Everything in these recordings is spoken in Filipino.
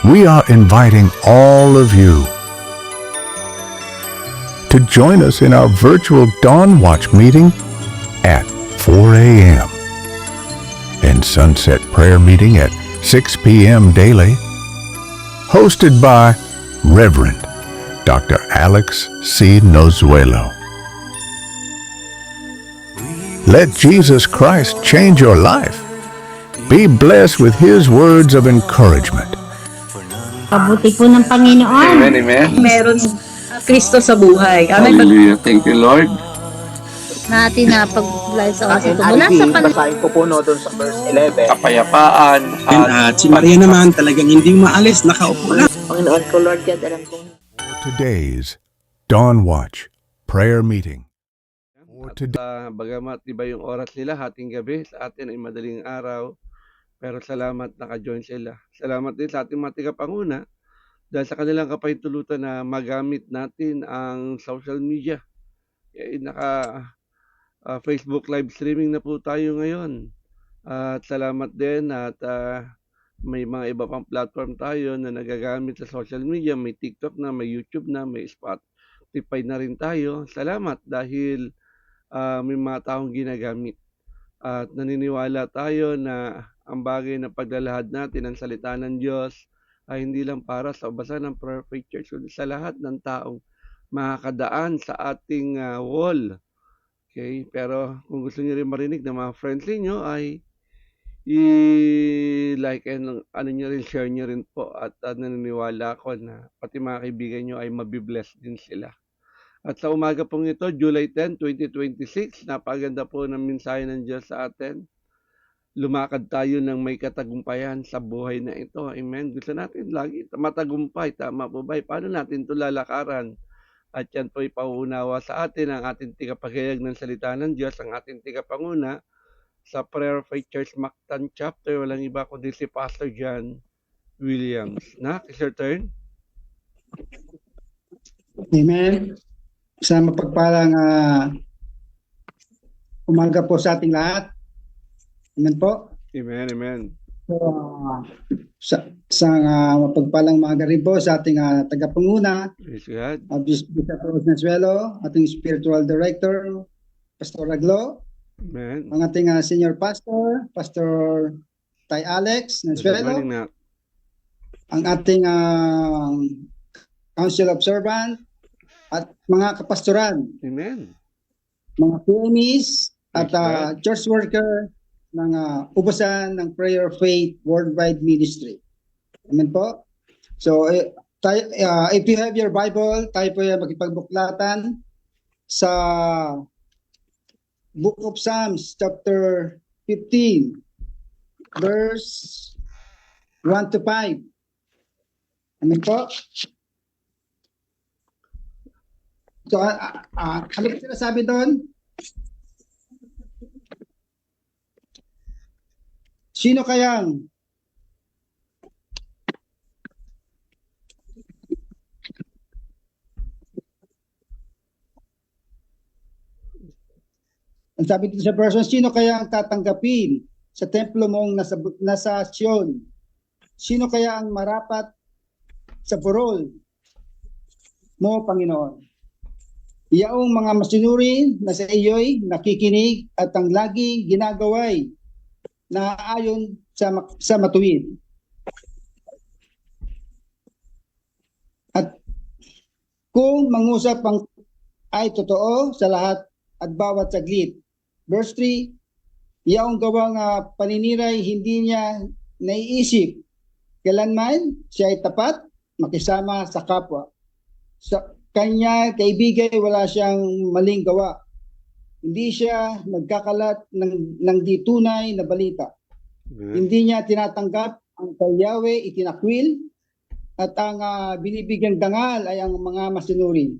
we are inviting all of you to join us in our virtual Dawn Watch meeting at 4 a.m. and Sunset Prayer Meeting at 6 p.m. daily, hosted by Reverend Dr. Alex C. Nozuelo. Let Jesus Christ change your life. Be blessed with His words of encouragement. Pabuti po ng Panginoon. Amen, amen. Meron Kristo sa buhay. Amen. Hallelujah. Thank you, Lord. Natin na pag-live sa oras ito. Aking Mula sa basahin ko po no doon sa verse 11. Kapayapaan. At si Maria naman talagang hindi maalis, nakaupo lang. Panginoon ko, Lord God, alam kong Today's Dawn Watch Prayer Meeting. Bagamat iba yung oras nila, hating gabi, sa atin ay madaling araw. Pero salamat naka-join sila. Salamat din sa ating mga tigapanguna dahil sa kanilang kapahintulutan na magamit natin ang social media. Facebook live streaming na po tayo ngayon. At salamat din at may mga iba pang platform tayo na nagagamit sa social media. May TikTok na, may YouTube na, may Spotify na rin tayo. Salamat dahil may mga taong ginagamit. At naniniwala tayo na ang bagay na paglalahad natin ang salita ng Diyos ay hindi lang para sa basa ng Perfect Church, kundi sa lahat ng taong makakadaan sa ating wall. Okay? Pero kung gusto niyo rin marinig ng mga friends niyo ay i-like and nyo rin, share nyo rin po. At naniniwala ako na pati mga kaibigan nyo ay mabibless din sila. At sa umaga pong ito, July 10, 2026, napaganda po ng mensahe ng Diyos sa atin. Lumakad tayo ng may katagumpayan sa buhay na ito. Amen. Gusto natin lagi matagumpay. Tama po ba? Paano natin ito lalakaran? At yan po ipauunawa sa atin ang ating tigapagayag ng salita ng Diyos, ang ating tigapanguna sa Prayer Faith Church Mactan Chapter. Walang iba kundi si Pastor John Williams. Is your turn? Amen. Sa mapagpalang umaga po sa ating lahat. Amen po. Amen, amen. So, sa mapagpalang umaga rin po sa ating tagapanguna, Praise God. Bishop Rose Nozuelo, ating spiritual director, Pastor Raglo, Amen. ang ating senior pastor, Pastor Tay Alex Good Nozuelo, morning na. ang ating council of servant, at mga kapastoran, Amen. mga PMEs at Praise God. church worker ng ubusan ng Prayer Faith Worldwide Ministry. Amen po. So, if you have your Bible, tayo po yung makipagbuklatan sa Book of Psalms, chapter 15, verse 1 to 5. Amen po. So, ano yung sinasabi doon? Sino kayang ang sabi dito sa person, sino kaya ang tatanggapin sa templo mong nasa Sion? Sino kaya ang marapat sa burol mo, Panginoon? Iyaong mga masinuri na sa iyo'y nakikinig at ang lagi ginagaway na ayon sa matuwid. At kung mangusap ay totoo sa lahat at bawat saglit. Verse 3, iyaong gawang paniniray hindi niya naiisip. Kailanman siya ay tapat, makisama sa kapwa. Sa kanya kaibigay wala siyang maling gawa. Hindi siya nagkakalat ng di tunay na balita. Hindi niya tinatanggap ang kay Yahweh itinakwil at ang binibigyang dangal ay ang mga masinuri.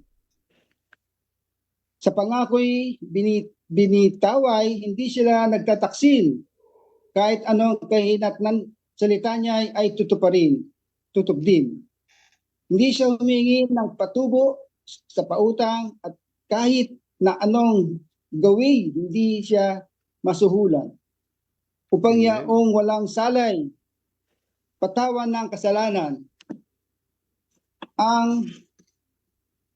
Sa pangako'y binitaway, hindi sila nagtataksil. Kahit anong kahinatnan salita niya ay tutupad din. Hindi siya humingi ng patubo sa pautang at kahit na anong gawin, hindi siya masuhulan. Upang yaong walang salay, patawan ng kasalanan, ang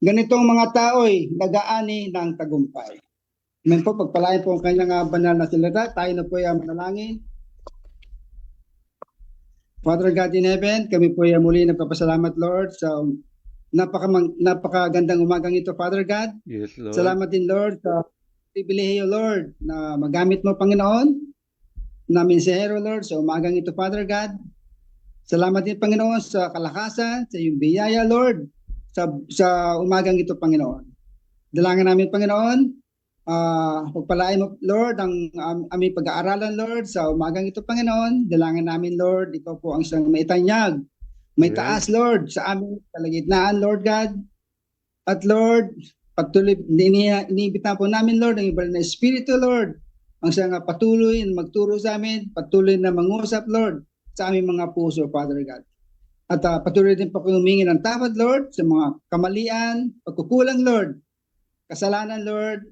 ganitong mga tao'y nag-aani ng tagumpay. Amen po, pagpalain po ang kanyang banal na salita. Tayo na po ay manalangin. Father God in heaven, kami po ay muli nagpapasalamat, Lord, sa napakagandang umagang ito, Father God. Yes, Lord. Salamat din, Lord, sa pribilehiyo, Lord, na magamit mo, Panginoon, na mensahero, Lord, sa umagang ito, Father God. Salamat din, Panginoon, sa kalakasan, sa iyong biyaya, Lord, sa umagang ito, Panginoon. Dalangin namin, Panginoon, pagpalain mo, Lord, ang aming pag-aaralan, Lord, sa umagang ito, Panginoon. Dalangin namin, Lord, ikaw po ang isang maitanyag, may taas, Lord, sa aming kalagitnaan, Lord God. At Lord, patuloy, iniimbita po namin, Lord, ang ibang na Espiritu, Lord, ang siyang patuloy na magturo sa amin, patuloy na mangusap, Lord, sa aming mga puso, Father God. At patuloy din po humingi ng tawad, Lord, sa mga kamalian, pagkukulang, Lord, kasalanan, Lord,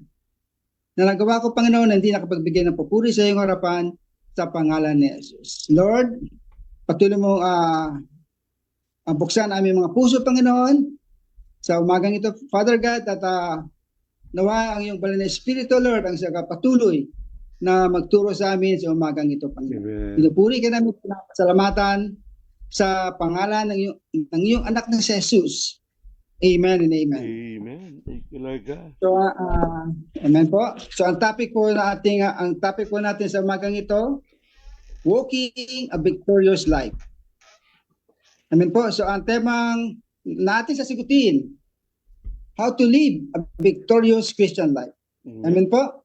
na nagawa ko, Panginoon, na hindi nakapagbigay ng papuri sa iyong harapan sa pangalan ni Jesus. Lord, patuloy mo buksan aming mga puso, Panginoon, sa umagang ito, Father God, at nawa ang iyong banal na Espiritu, Lord, ang siyang patuloy na magturo sa amin sa umagang ito, Panginoon. Pinupuri ka namin, pasalamatan sa pangalan ng iyong anak na si Jesus. Amen and amen. Amen. Thank you, Lord God. So, amen po. So, ang topic po natin sa umagang ito, walking a victorious life. Amen po. So, ang temang natin sasagutin, how to live a victorious Christian life. Amen po.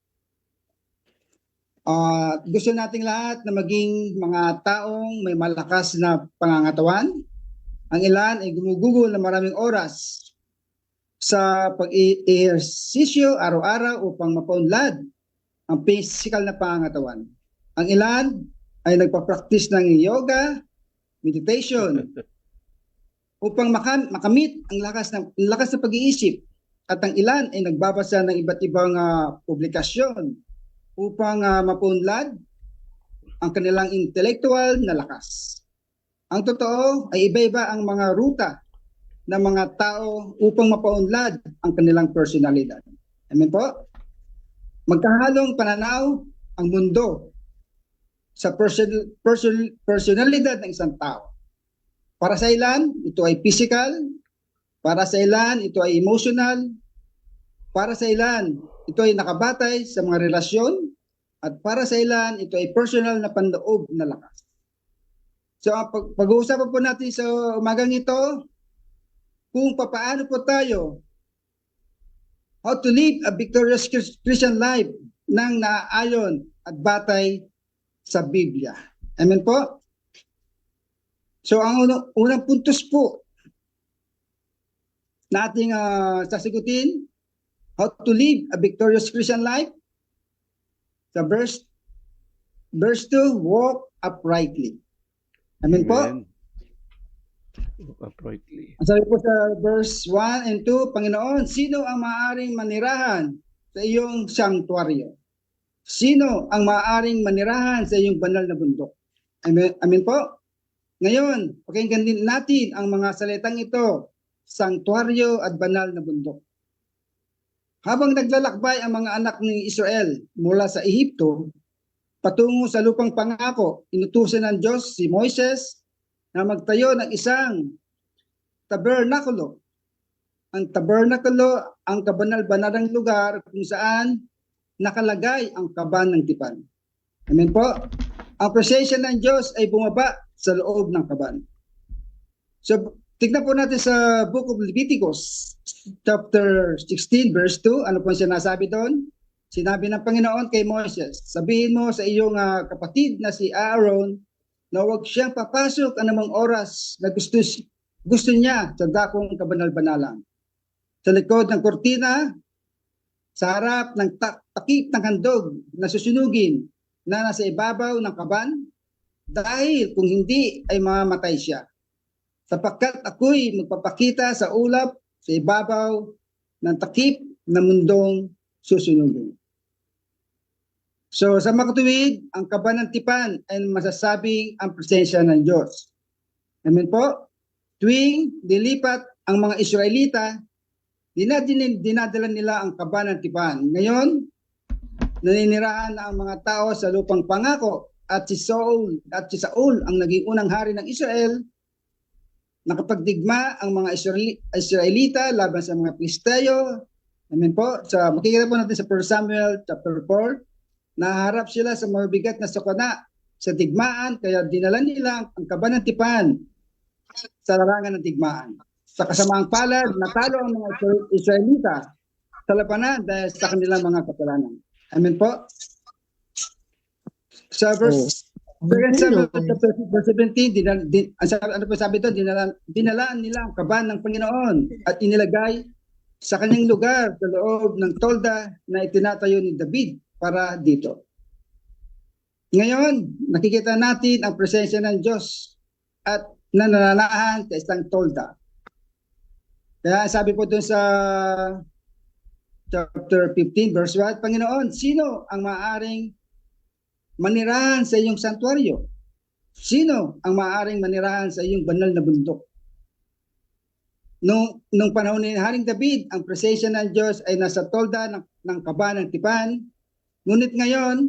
Gusto nating lahat na maging mga taong may malakas na pangangatawan. Ang ilan ay gumugugol na maraming oras sa pag-ehersisyo araw-araw upang mapaunlad ang physical na pangangatawan. Ang ilan ay nagpa-practice ng yoga, meditation, upang makamit ang lakas ng pag-iisip. At ang ilan ay nagbabasa ng iba't ibang publikasyon upang mapaunlad ang kanilang intellectual na lakas. Ang totoo ay iba-iba ang mga ruta ng mga tao upang mapaunlad ang kanilang personalidad. Amen po? Magkahalong pananaw ang mundo sa personalidad ng isang tao. Para sa ilan, ito ay physical. Para sa ilan, ito ay emotional. Para sa ilan, ito ay nakabatay sa mga relasyon. At para sa ilan, ito ay personal na panloob na lakas. So, pag-uusapan po natin sa umagang ito kung papaano po tayo how to live a victorious Christian life nang naaayon at batay sa Biblia. Amen po? So, ang unang puntos po na ating sasagutin, how to live a victorious Christian life. Sa verse 2, walk uprightly. Amen po? Uprightly. Ang sabi po sa verse 1 and 2, Panginoon, sino ang maaaring manirahan sa iyong sanctuaryo? Sino ang maaaring manirahan sa iyong banal na bundok? Amen, amen po? Ngayon, pakinggan din natin ang mga salitang ito, sanctuaryo at banal na bundok. Habang naglalakbay ang mga anak ni Israel mula sa Ehipto, patungo sa lupang pangako, inutusan ng Diyos si Moises na magtayo ng isang tabernakulo. Ang tabernakulo ang kabanal-banalang lugar kung saan nakalagay ang kaban ng tipan. Amen po? Ang presensya ng Diyos ay bumaba sa loob ng kaban. So, tignan po natin sa Book of Leviticus, chapter 16, verse 2. Ano po sinasabi doon? Sinabi ng Panginoon kay Moises, sabihin mo sa iyong kapatid na si Aaron na huwag siyang papasok anumang oras na gusto niya sa dakong kabanal-banalan. Sa likod ng kortina, sa harap ng takip ng handog na susunugin na nasa ibabaw ng kaban, dahil kung hindi ay mamamatay siya. Sapagkat ako'y magpapakita sa ulap sa ibabaw ng takip na mundong susunugin. So sa makatuwid, ang kaban ng tipan ay masasabing ang presensya ng Diyos. Amen po? Tuwing dilipat ang mga Israelita, dinadala nila ang kaba ng tipan. Ngayon, naninirahan na ang mga tao sa lupang pangako at si Saul ang naging unang hari ng Israel. Nakapagdigma ang mga Israelita laban sa mga Pilisteo. Amen po. Makikita po natin sa 1 Samuel chapter 4, naharap sila sa mabigat na sakuna sa digmaan, kaya dinala nila ang kaba ng tipan sa larangan ng digmaan. Sa kasamaang palad, natalo ang mga Israelita sa labanan dahil sa kanilang mga kasalanan. Amen po. Sa verse 17, ano po sabi doon? Dinalaan nila ang kaban ng Panginoon at inilagay sa kanyang lugar sa loob ng tolda na itinatayo ni David para dito. Ngayon, nakikita natin ang presensya ng Diyos at nanananahan sa isang tolda. Kaya sabi po doon sa chapter 15 verse 1, Panginoon, sino ang maaaring manirahan sa iyong santuaryo? Sino ang maaaring manirahan sa iyong banal na bundok? Nung panahon ni Haring David, ang presensya ng Diyos ay nasa tolda ng kaba ng tipan. Ngunit ngayon,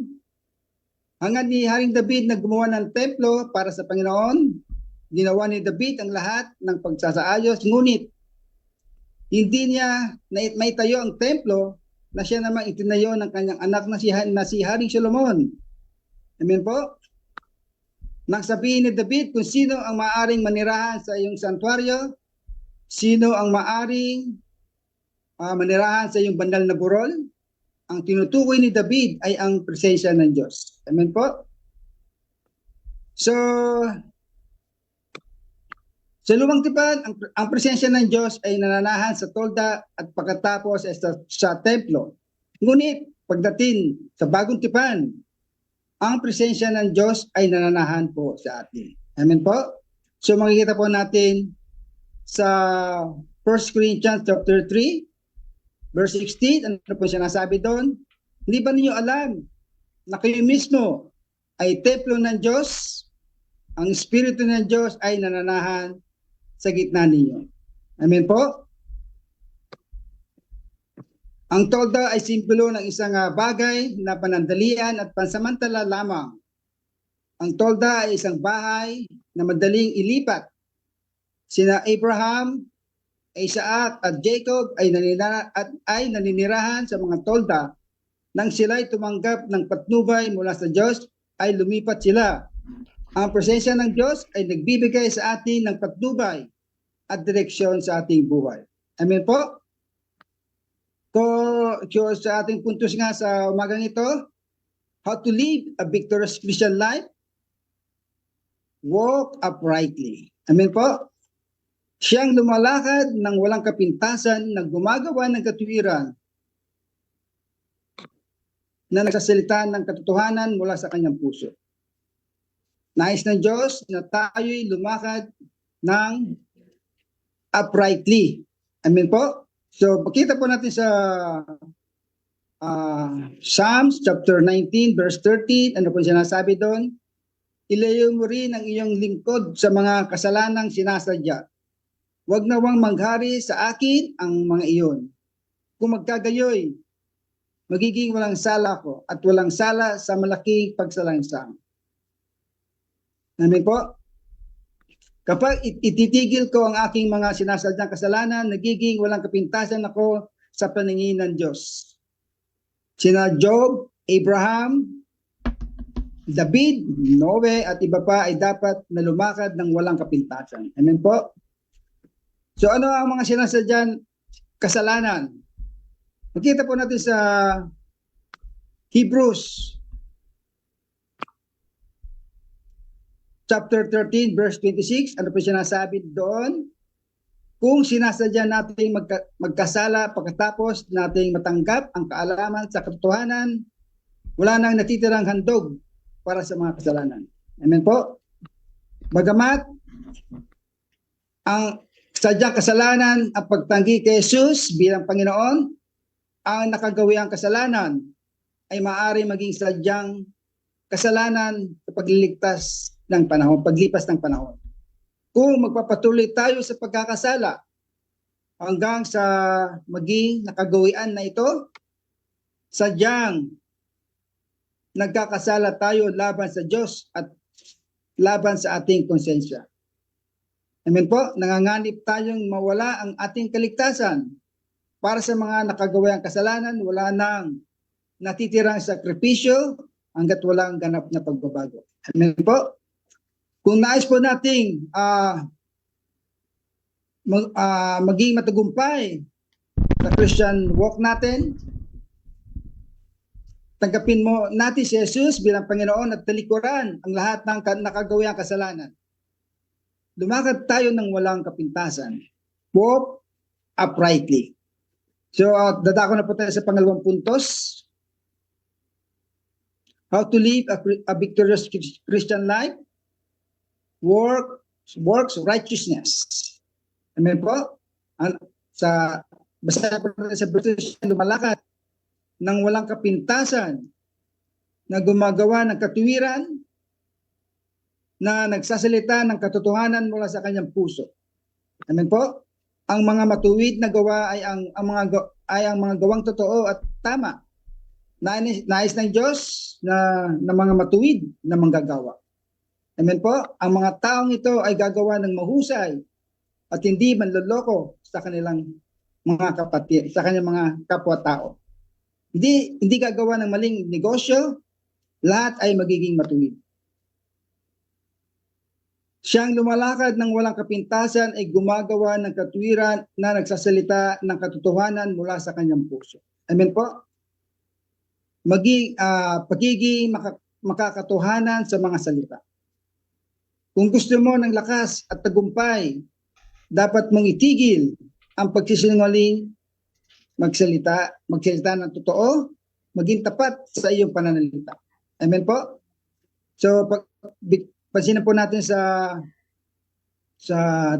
hanggang ni Haring David na gumawa ng templo para sa Panginoon, ginawa ni David ang lahat ng pagsasaayos, ngunit hindi niya may tayo ang templo na siya namang itinayo ng kanyang anak na si Haring Solomon. Amen po? Nang sabihin ni David kung sino ang maaaring manirahan sa iyong santuaryo, sino ang maaaring manirahan sa iyong banal na burol, ang tinutukoy ni David ay ang presensya ng Diyos. Amen po? So, sa lumang tipan, ang presensya ng Diyos ay nananahan sa tolda at pagkatapos sa templo. Ngunit, pagdating sa bagong tipan, ang presensya ng Diyos ay nananahan po sa atin. Amen po? So, makikita po natin sa 1 Corinthians chapter 3, verse 16, ano po siya nasabi doon? Hindi ba ninyo alam na kayo mismo ay templo ng Diyos? Ang Espiritu ng Diyos ay nananahan sa gitna ninyo. Amen po? Ang tolda ay simbolo ng isang bagay na panandalian at pansamantala lamang. Ang tolda ay isang bahay na madaling ilipat. Sina Abraham, Isaac at Jacob ay naninirahan sa mga tolda. Nang sila'y tumanggap ng patnubay mula sa Diyos, ay lumipat sila. Ang presensya ng Diyos ay nagbibigay sa atin ng patnubay at direksyon sa ating buhay. Amen po? So sa ating puntos nga sa umagang ito, how to live a victorious Christian life? Walk uprightly. Amen po? Siyang lumalakad ng walang kapintasan, na gumagawa ng katuwiran, na nagsasalita ng katotohanan mula sa kanyang puso. Nais ng Diyos na tayo'y lumakad ng uprightly. Amen po? So, pakita po natin sa Psalms chapter 19 verse 13. Ano po sinasabi doon? Ilayo mo rin ang iyong lingkod sa mga kasalanang sinasadya. Huwag nawang maghari sa akin ang mga iyon. Kung magkagayoy, magiging walang sala ko at walang sala sa malaking pagsalangsang. Amen po? Kapag ititigil ko ang aking mga sinasadyang kasalanan, nagiging walang kapintasan ako sa paningin ng Diyos. Sina Job, Abraham, David, Noe at iba pa ay dapat na lumakad ng walang kapintasan. Amen po? So ano ang mga sinasadyang kasalanan? Makita po natin sa Hebrews chapter 13 verse 26. Ano po sinasabi doon? Kung sinasadya natin magkasala pagkatapos nating matanggap ang kaalaman sa katotohanan, wala nang natitirang handog para sa mga kasalanan. Amen po? Bagamat ang sadyang kasalanan ang pagtanggi kay Jesus bilang Panginoon, ang nakagawiang kasalanan ay maaari maging sadyang kasalanan sa pagliligtas ng panahon, paglipas ng panahon. Kung magpapatuloy tayo sa pagkakasala, hanggang sa maging nakagawian na ito, sadyang nagkakasala tayo laban sa Diyos at laban sa ating konsensya. Amen po, nanganganib tayong mawala ang ating kaligtasan. Para sa mga nakagawang kasalanan, wala nang natitirang sakripisyo hanggat walang ganap na pagbabago. Amen po. Kung nais po nating maging matagumpay sa Christian walk natin, tanggapin mo natin si Jesus bilang Panginoon at talikuran ang lahat ng nakagawang kasalanan. Lumakad tayo ng walang kapintasan. Walk uprightly. So, dadako na po tayo sa pangalawang puntos. How to live a victorious Christian life. Works righteousness. Amen po? Basta po natin sa British, lumalakad ng walang kapintasan, na gumagawa ng katuwiran, na nagsasalita ng katotohanan mula sa kanyang puso. Amen po? Ang mga matuwid na gawa ay ang mga gawang totoo at tama. Nais ng Diyos na mga matuwid na manggagawa. Amen po? Ang mga taong ito ay gagawa ng mahusay at hindi manloloko sa kanilang mga kapatid, sa kanilang mga kapwa-tao. Hindi gagawa ng maling negosyo, lahat ay magiging matuwid. Siyang lumalakad ng walang kapintasan ay gumagawa ng katuwiran na nagsasalita ng katotohanan mula sa kanyang puso. Amen po? Pagiging makakatohanan sa mga salita. Kung gusto mo ng lakas at tagumpay, dapat mong itigil ang pagsisinungaling, magsalita ng totoo, maging tapat sa iyong pananalita. Amen po? So, pansinan po natin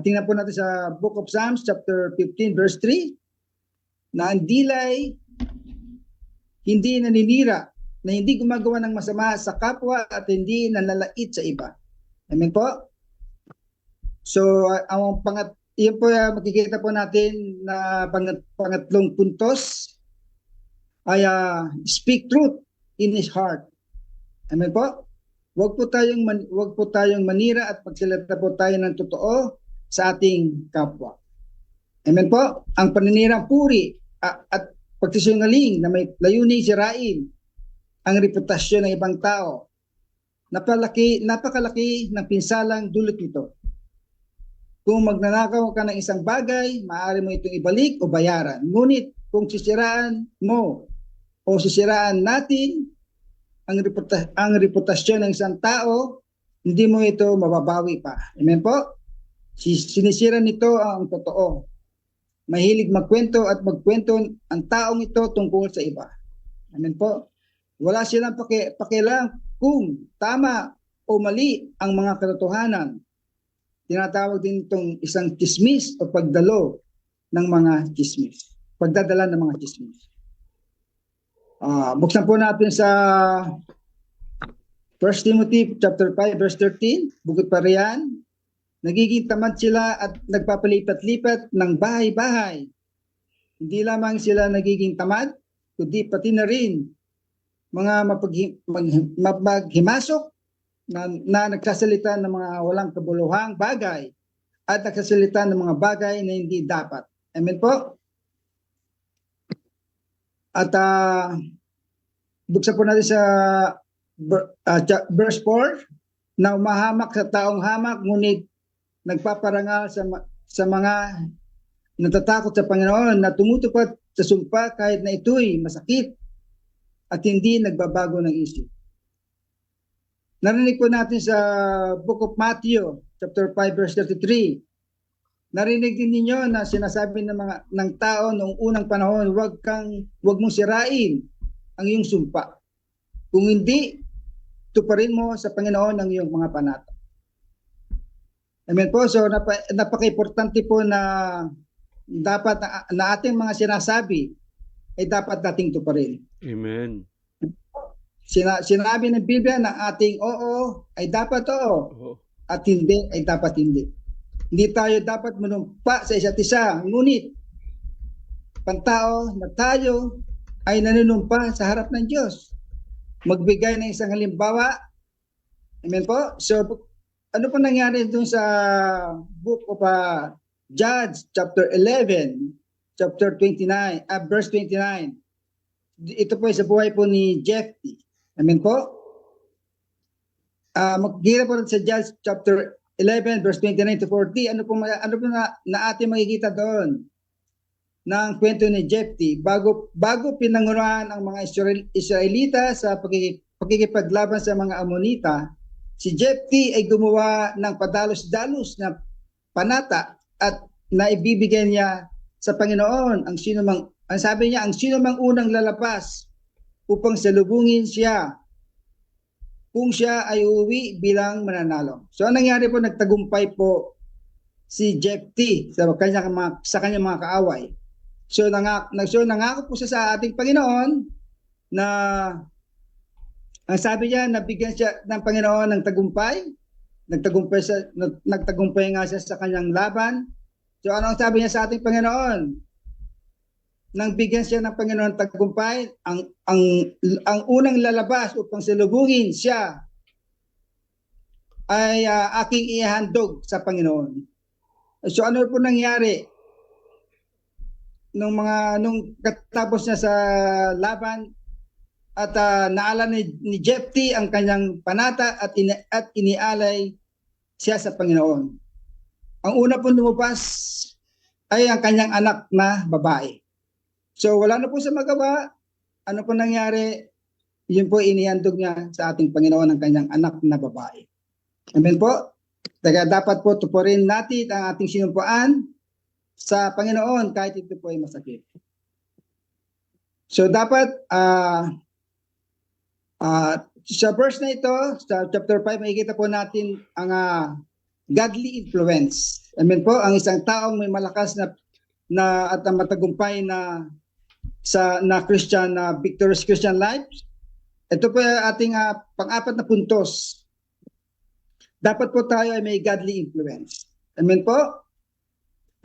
tingnan po natin sa Book of Psalms, chapter 15, verse 3, na ang dilay hindi naninira, na hindi gumagawa ng masama sa kapwa at hindi nanlalait sa iba. Amen po? So, yun po makikita po natin na pangatlong puntos ay speak truth in his heart. Amen po? Huwag po tayong manira at magsalita po tayo ng totoo sa ating kapwa. Amen po? Ang paninirang puri at pagsisinungaling na may layuning sirain ang reputasyon ng ibang tao. Napakalaki ng pinsalang dulot nito. Kung magnanakaw ka ng isang bagay, maaari mo itong ibalik o bayaran. Ngunit kung sisiraan mo o sisiraan natin ang reputasyon ng isang tao, hindi mo ito mababawi pa. Amen po? Sinisira nito ang totoo. Mahilig magkwento at magkwento ang taong ito tungkol sa iba. Amen po? Wala silang pakialam kung tama o mali ang mga katotohanan. Tinatawag din itong isang chismis o pagdalo ng mga chismis. Pagdadala ng mga chismis. Buksan po natin sa 1 Timothy chapter 5 verse 13. Bukod pa riyan, nagiging tamad sila at nagpapalipat-lipat ng bahay-bahay. Hindi lamang sila nagiging tamad, kundi pati na rin mga mapaghimasok na nagsasalita ng mga walang kabuluhang bagay at nagsasalita ng mga bagay na hindi dapat. Amen po? At buksan po natin sa verse 4, na umahamak sa taong hamak, ngunit nagpaparangal sa mga natatakot sa Panginoon, na tumutupad sa sumpa kahit na ito'y masakit at hindi nagbabago ng isip. Narinig po natin sa Book of Matthew, chapter 5, verse 33. Narinig din ninyo na sinasabi ng tao noong unang panahon, huwag mong sirain ang iyong sumpa. Kung hindi, tuparin mo sa Panginoon ang iyong mga panata. Amen po. So napaka-importante po na dapat na ating mga sinasabi ay dapat nating tuparin. Amen. Sinabi ng Biblia na ating oo ay dapat oo at hindi ay dapat hindi. Hindi tayo dapat manumpa sa isa't isa. Ngunit pantao na tayo ay nanunumpa sa harap ng Diyos. Magbigay ng isang halimbawa. Amen po? So, ano po nangyari dun sa book of Judge, chapter 11, chapter 29, verse 29. Ito po ay sa buhay po ni Jephthah. Amen po? Maghira po sa Judge, chapter 11, verse 29 to 40. Ano po na ating makikita doon ng kwento ni Jephthah bago pinangunahan ang mga Israelita sa pagkikipaglaban sa mga Amonita. Si Jephthah ay gumawa ng padalos-dalos na panata at naibibigay niya sa Panginoon ang sabi niya, ang sino mang unang lalabas upang salubungin siya kung siya ay uuwi bilang mananalo. So anong nangyari po, nagtagumpay po si Jephthah sa kanyang mga kaaway. So nangako po siya sa ating Panginoon na ang sabi niya, nabigyan siya ng Panginoon ng tagumpay. Nagtagumpay nga siya sa kanyang laban. So ano ang sabi niya sa ating Panginoon? Nang bigyan siya ng Panginoon tagumpay, ang unang lalabas upang salubungin siya ay aking ihandog sa Panginoon. So ano po nangyari? Nung katapos niya sa laban, at naalala ni Jephthah ang kanyang panata at inialay siya sa Panginoon. Ang una pong lumabas ay ang kanyang anak na babae. So wala na po sa magawa. Ano po nangyari? Yun po inihandog niya sa ating Panginoon ang kanyang anak na babae. Amen po? Kaya dapat po tupurin natin ang ating sinumpaan sa Panginoon kahit ito po ay masakit. So dapat sa verse na ito, sa chapter 5, makikita po natin ang godly influence. Amen po, ang isang taong may malakas na at matagumpay na Christian, victorious Christian life. Ito po ating pang-apat na puntos. Dapat po tayo ay may godly influence. Amen po.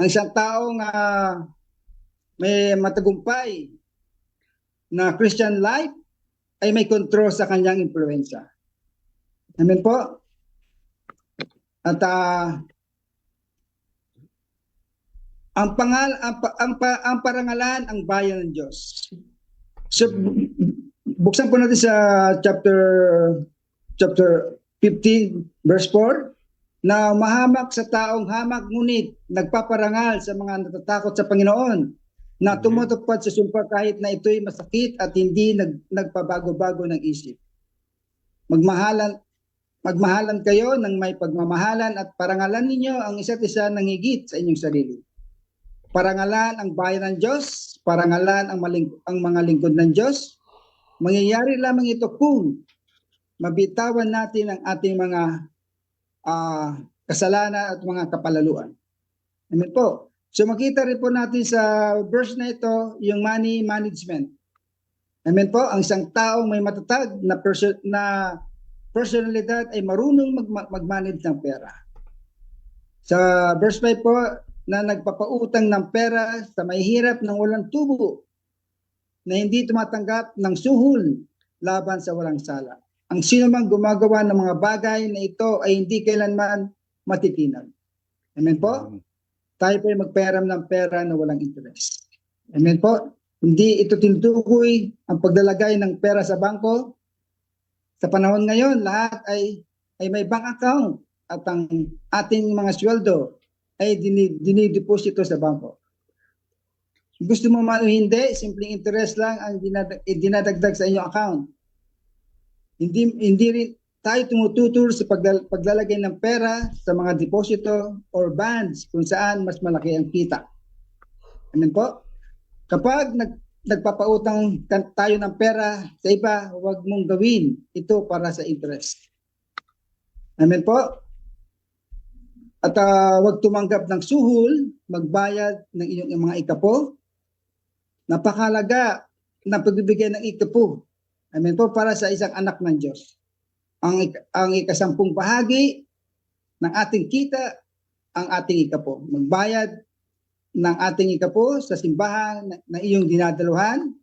Ang isang taong may matagumpay na Christian life ay may control sa kanyang impluwensya. Amen po. At ang parangalan ang bayan ng Diyos. So buksan po natin sa chapter 15 verse 4 na mahamak sa taong hamak ngunit nagpaparangal sa mga natatakot sa Panginoon na tumutupad sa sumpa kahit na ito'y masakit at hindi nagpabago-bago ng isip. Magmahalan kayo ng may pagmamahalan at parangalan ninyo ang isa't isa ng higit sa inyong sarili. Parangalan ang bayan ng Diyos, parangalan ang mga lingkod ng Diyos. Mangyayari lamang ito kung mabitawan natin ang ating mga kasalanan at mga kapalaluan. Amen po. So makita rin po natin sa verse na ito yung money management. Amen po, ang isang taong may matatag na personalidad ay marunong mag-manage ng pera. Sa verse 5 po, na nagpapautang ng pera sa mahihirap ng walang tubo, na hindi tumatanggap ng suhol laban sa walang sala. Ang sino mang gumagawa ng mga bagay na ito ay hindi kailanman matitinag. Amen po? Tayo po ay magpahiram ng pera na walang interest. Amen po? Hindi ito tinutukoy ang paglalagay ng pera sa bangko. Sa panahon ngayon, lahat ay may bank account at ang ating mga sweldo ay dinideposito sa bangko. Gusto mo man o hindi, simpleng interest lang ang dinadagdag sa inyong account. Hindi rin tayo tumututol sa paglalagay ng pera sa mga deposito or bonds kung saan mas malaki ang kita. Amen po? Kapag nagpapautang tayo ng pera sa iba, huwag mong gawin ito para sa interest. Amen po? At huwag tumanggap ng suhol, magbayad ng inyong mga ikapo. Napakalaga ng pagbibigay ng ikapo. Amen po? Para sa isang anak ng Diyos. Ang ikasampung bahagi ng ating kita, ang ating ikapo. Magbayad ng ating ikapo sa simbahan na iyong dinadaluhan.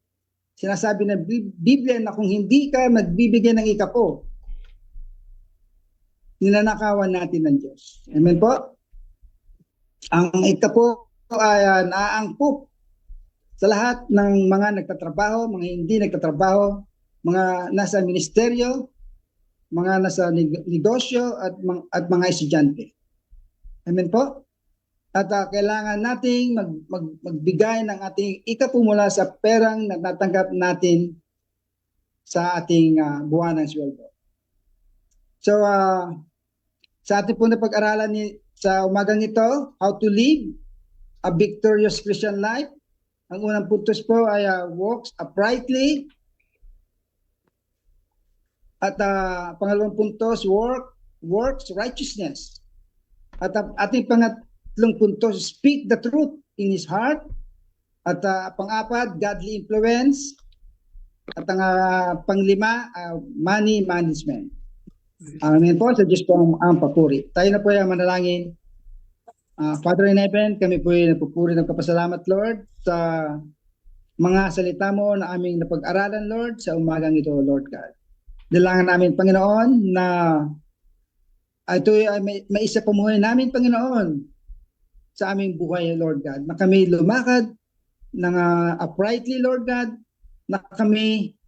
Sinasabi ng Biblia na kung hindi ka magbibigay ng ikapo, ninanakawan natin ng Diyos. Amen po? Ang ikapo ay naaangkop sa lahat ng mga nagtatrabaho, mga hindi nagtatrabaho, mga nasa ministeryo, mga nasa negosyo at mga estudyante. Amen po? At kailangan nating magbigay ng ating ikapo mula sa perang na natanggap natin sa ating buwanang sweldo. So, sa ating po na pag-aralan sa umagang ito, how to live a victorious Christian life. Ang unang puntos po ay walks uprightly. At pangalawang puntos, works righteousness. At ating pangatlong puntos, speak the truth in his heart. At pang-apat, godly influence. At ang panglima, money management. Amen po, sa Diyos po ang papuri. Tayo na po ay manalangin. Father in heaven, kami po ay nagpupuri ng kapasalamat, Lord, sa mga salita mo na aming napag-aralan, Lord, sa umagang ito, Lord God. Dalangan namin, Panginoon, na ito ay may isa pamuhay namin, Panginoon, sa aming buhay, Lord God, na kami lumakad ng uprightly, Lord God, na kami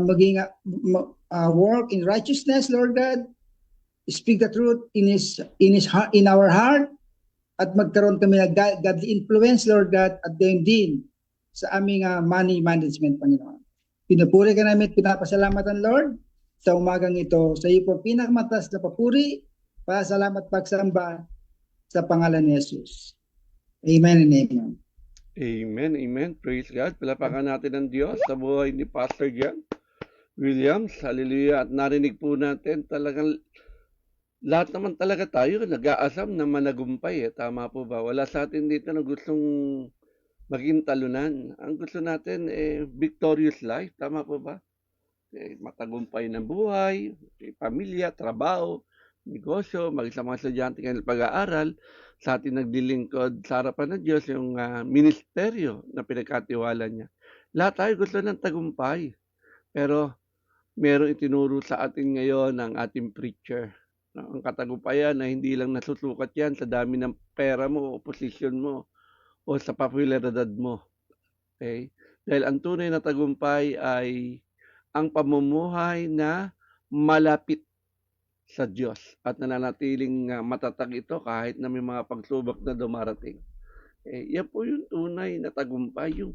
maging work in righteousness, Lord God, speak the truth in our heart, at magkaroon kami ng godly influence, Lord God, at gayon din sa aming money management, Panginoon. Pinupuri ka namin at pinapasalamatan, Lord, sa umagang ito. Sa iyo po pinakamatas na papuri, pasalamat pagsamba sa pangalan ni Jesus. Amen and amen. Amen, amen. Praise God. Palapakan natin ang Diyos sa buhay ni Pastor Jan Williams. Hallelujah. At narinig po natin talagang lahat naman talaga tayo nag-aasam na managumpay. Tama po ba? Wala sa atin dito na gustong maging talunan. Ang gusto natin victorious life. Tama po ba? Matagumpay ng buhay, pamilya, trabaho, negosyo, sa mga estudyante ng pag-aaral, sa atin nagdilingkod sa harapan ng Diyos yung ministeryo na pinagkatiwala niya. Lahat tayo gusto ng tagumpay. Pero merong itinuro sa atin ngayon ang ating preacher. Ang katagumpayan na hindi lang nasusukat yan sa dami ng pera mo o posisyon mo o sa popularidad mo. Okay? Dahil ang tunay na tagumpay ay ang pamumuhay na malapit sa Diyos at nananatiling matatag ito kahit na may mga pagsubok na dumarating. Yan po yung tunay na tagumpay, yung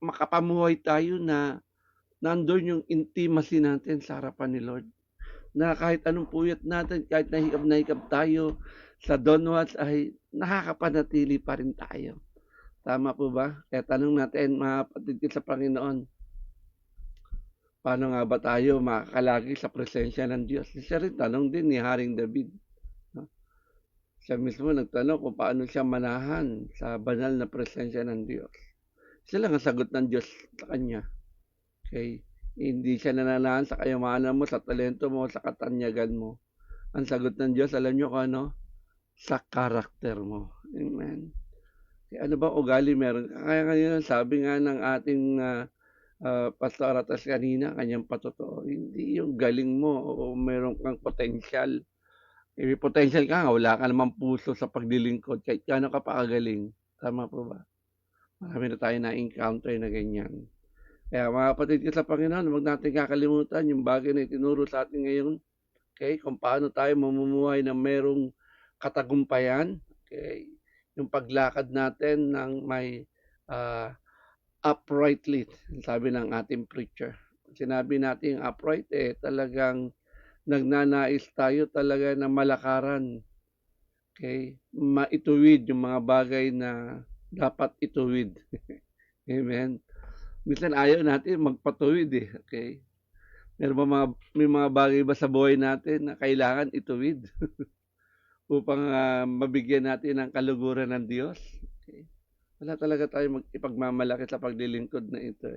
makapamuhay tayo na nandun yung intimacy natin sa harapan ni Lord. Na kahit anong puyat natin, kahit nahikap tayo sa Donwats ay nakakapanatili pa rin tayo. Tama po ba? Kaya tanong natin mga kapatid sa Panginoon, paano nga ba tayo makakalagi sa presensya ng Diyos? Siya rin tanong din ni Haring David. Siya mismo nagtanong kung paano siya manahan sa banal na presensya ng Diyos. Siya lang ang sagot ng Diyos sa kanya. Okay? Hindi siya nananahan sa kayamanan mo, sa talento mo, sa katanyagan mo. Ang sagot ng Diyos, alam nyo kung ano? Sa karakter mo. Amen. Kaya ano ba ugali meron? Kaya ngayon, sabi nga ng ating Pastor Atas kanina, kanyang patotoo, hindi yung galing mo o meron kang potential. May potential ka nga, wala ka namang puso sa paglilingkod, kahit kano ka pa kagaling. Tama po ba? Marami na tayo na-encounter na ganyan. Kaya mga kapatid ko sa Panginoon, huwag natin kakalimutan yung bagay na itinuro sa atin ngayon. Okay? Kung paano tayo mamumuhay na merong katagumpayan. Okay? Yung paglakad natin ng may uprightly, sabi ng ating preacher. Sinabi natin upright, talagang nagnanais tayo talaga na malakaran. Okay? Maituwid yung mga bagay na dapat ituwid. Amen. Minsan ayaw natin magpatuwid okay? May mga bagay ba sa buhay natin na kailangan ituwid upang mabigyan natin ng kaluguran ng Diyos? Okay? Wala talaga tayo ipagmamalaki sa paglilingkod na ito.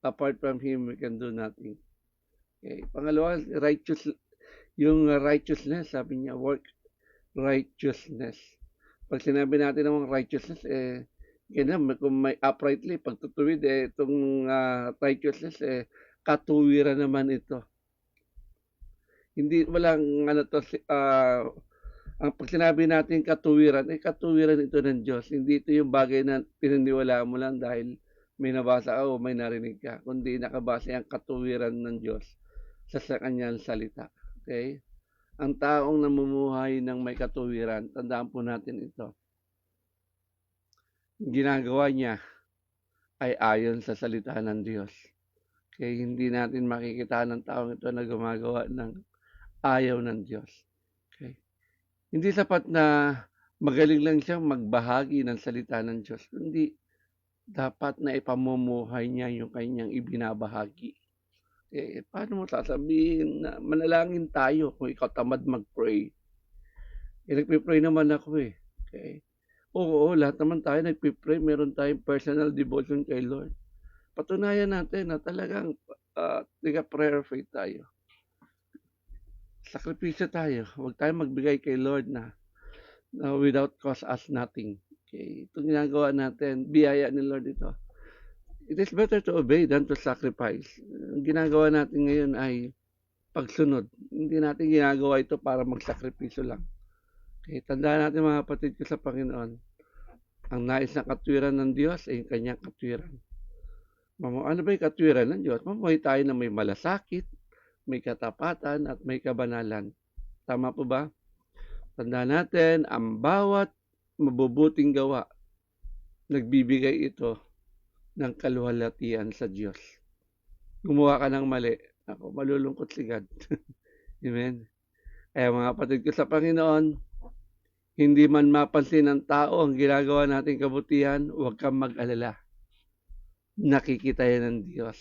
Apart from Him, we can do nothing. Okay? Pangalawa, yung righteousness, sabi niya, work righteousness. Pag sinabi natin namang righteousness, ganyan, kung may uprightly, pagtutuwid, itong righteousness, katuwiran naman ito. Hindi, walang ano to, ang pag sinabi natin katuwiran, katuwiran ito ng Diyos. Hindi ito yung bagay na pinaniwalaan mo lang dahil may nabasa ka o may narinig ka, kundi nakabase ang katuwiran ng Diyos sa kanyang salita. Okay? Ang taong namumuhay ng may katuwiran, tandaan po natin ito. Ginagawa niya ay ayon sa salita ng Diyos. Okay? Hindi natin makikita ng taong ito na gumagawa ng ayaw ng Diyos. Okay? Hindi sapat na magaling lang siyang magbahagi ng salita ng Diyos, kundi dapat na ipamumuhay niya yung kanyang ibinabahagi. Paano mo sasabihin na manalangin tayo kung ikaw tamad mag-pray? Nagpipray naman ako eh. Okay? Oo, lahat naman tayo nagpipray. Meron tayong personal devotion kay Lord. Patunayan natin na talagang prayer faith tayo. Sakripisyo tayo. Huwag tayong magbigay kay Lord na without cause us nothing. Okay? Itong ginagawa natin, biyaya ni Lord ito. It is better to obey than to sacrifice. Ang ginagawa natin ngayon ay pagsunod. Hindi natin ginagawa ito para magsakripisyo lang. Okay? Tandaan natin mga kapatid ko sa Panginoon, ang nais na katwiran ng Diyos ay yung kanyang katwiran. Ano ba yung katwiran ng Diyos? Mamuhay tayo na may malasakit, may katapatan, at may kabanalan. Tama po ba? Tandaan natin, ang bawat mabubuting gawa, nagbibigay ito ng kaluwalhatian sa Diyos. Gumawa ka ng mali, ako, malulungkot si God. Amen? Kaya mga kapatid ko sa Panginoon, hindi man mapansin ng tao ang ginagawa nating kabutihan, huwag kang mag-alala. Nakikita yan ng Diyos.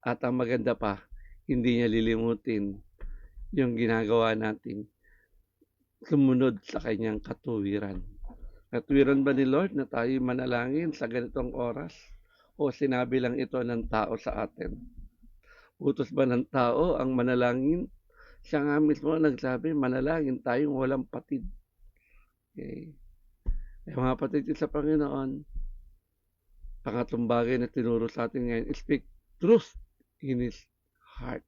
At ang maganda pa, hindi niya lilimutin yung ginagawa nating sumunod sa kanyang katuwiran. Katwiran ba ni Lord na tayo manalangin sa ganitong oras? O sinabi lang ito ng tao sa atin? Utos ba ng tao ang manalangin? Siya nga mismo nagsabi, manalangin tayong walang patid. Okay. Mga patid sa Panginoon, pangatlong bagay na tinuro sa atin ngayon, speak truth in His heart.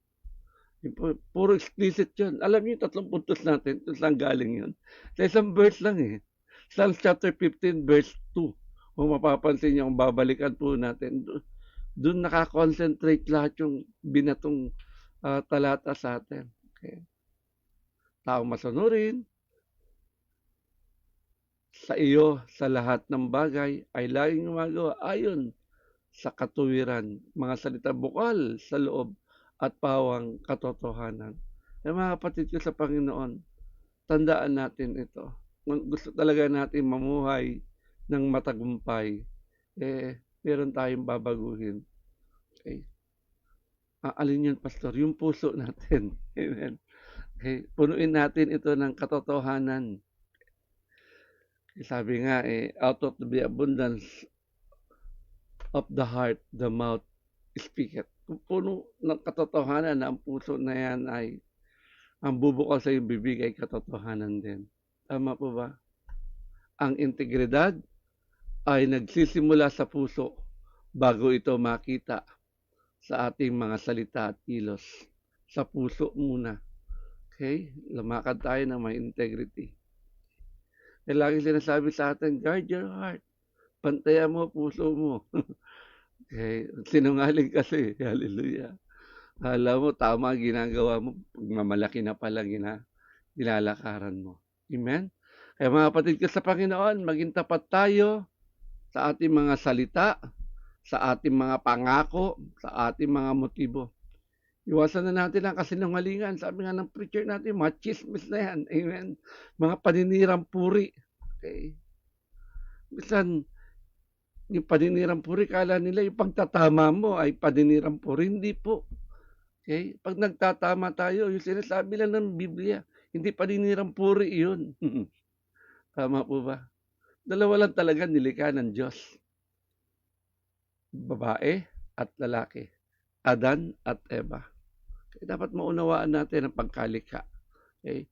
Puro explicit yun. Alam niyo, 3 puntos natin, ito saan galing yun. Sa isang verse lang eh. Psalms chapter 15 verse 2. Kung mapapansin niyo, kung babalikan po natin, doon nakakonsentrate lahat yung binatong talata sa atin. Okay. Taong masunurin sa iyo sa lahat ng bagay ay laging gumagawa ayon sa katuwiran, mga salita bukal sa loob at pawang katotohanan. Mga kapatid ko sa Panginoon, tandaan natin ito. Kung gusto talaga natin mamuhay ng matagumpay, meron tayong babaguhin. Okay. Alin yun, Pastor? Yung puso natin. Amen. Okay. Punuin natin ito ng katotohanan. Sabi nga, out of the abundance of the heart, the mouth speaketh. Kung puno ng katotohanan na ang puso na yan ay ang bubukal sa iyong bibig ay katotohanan din. Tama po ba? Ang integridad ay nagsisimula sa puso bago ito makita sa ating mga salita at kilos. Sa puso muna. Okay? Lumakad tayo ng may integrity. Lagi sinasabi sa atin, guard your heart. Pantayan mo puso mo. Okay? Sinungaling kasi. Hallelujah. Alam mo, tama ginagawa mo. Pagmamalaki na pala nilalakaran mo. Amen? Kaya mga kapatid ko sa Panginoon, maging tapat tayo sa ating mga salita, sa ating mga pangako, sa ating mga motibo. Iwasan na natin ang kasinungalingan. Sabi nga ng preacher natin, mga chismis na yan. Amen? Mga paninirang puri. Okay? Minsan, yung paninirang puri, kala nila yung pagtatama mo ay paninirang puri. Hindi po. Okay? Pag nagtatama tayo, yung sinasabi lang ng Biblia, hindi paninirang puri yun. Tama po ba? Dalawa lang talaga nilikha ng Diyos. Babae at lalaki. Adan at Eva. Okay, dapat maunawaan natin ang pagkalikha. Okay?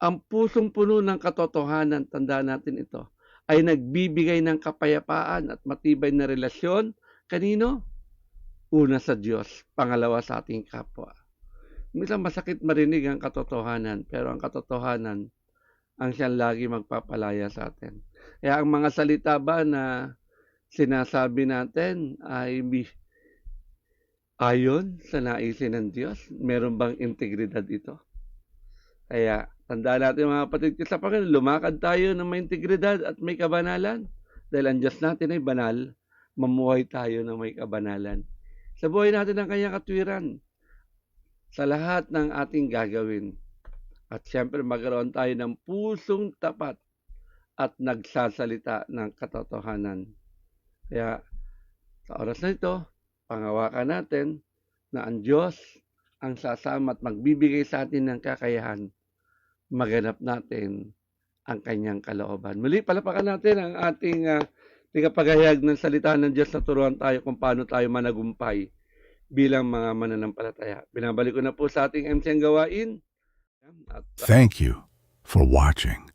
Ang pusong puno ng katotohanan, tandaan natin ito, ay nagbibigay ng kapayapaan at matibay na relasyon. Kanino? Una sa Diyos, pangalawa sa ating kapwa. Minsan masakit marinig ang katotohanan, pero ang katotohanan ang siyang lagi magpapalaya sa atin. Kaya ang mga salita ba na sinasabi natin ay ayon sa naisin ng Diyos? Meron bang integridad ito? Kaya tandaan natin mga kapatid sa Panginoon, lumakad tayo ng may integridad at may kabanalan. Dahil ang Diyos natin ay banal, mamuhay tayo ng may kabanalan. Sa buhay natin ang kanyang katwiran sa lahat ng ating gagawin. At siyempre magkaroon tayo ng pusong tapat at nagsasalita ng katotohanan. Kaya sa oras na ito, pangawakan natin na ang Diyos ang sasama at magbibigay sa atin ng kakayahan. Maganap natin ang kanyang kalooban. Muli, palapakan natin ang ating tagapagahayag ng salita ng Diyos na turuan tayo kung paano tayo managumpay bilang mga mananampalataya. Binabalik ko na po sa ating MC ang gawain. Thank you for watching.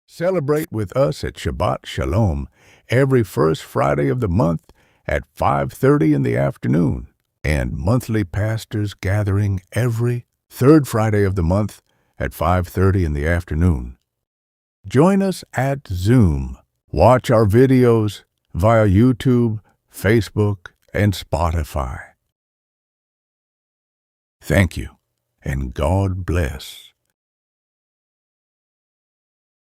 Celebrate with us at Shabbat Shalom every first Friday of the month at 5:30 in the afternoon, and monthly pastors gathering every third Friday of the month at 5:30 in the afternoon. Join us at Zoom. Watch our videos via YouTube, Facebook, and Spotify. Thank you, and God bless.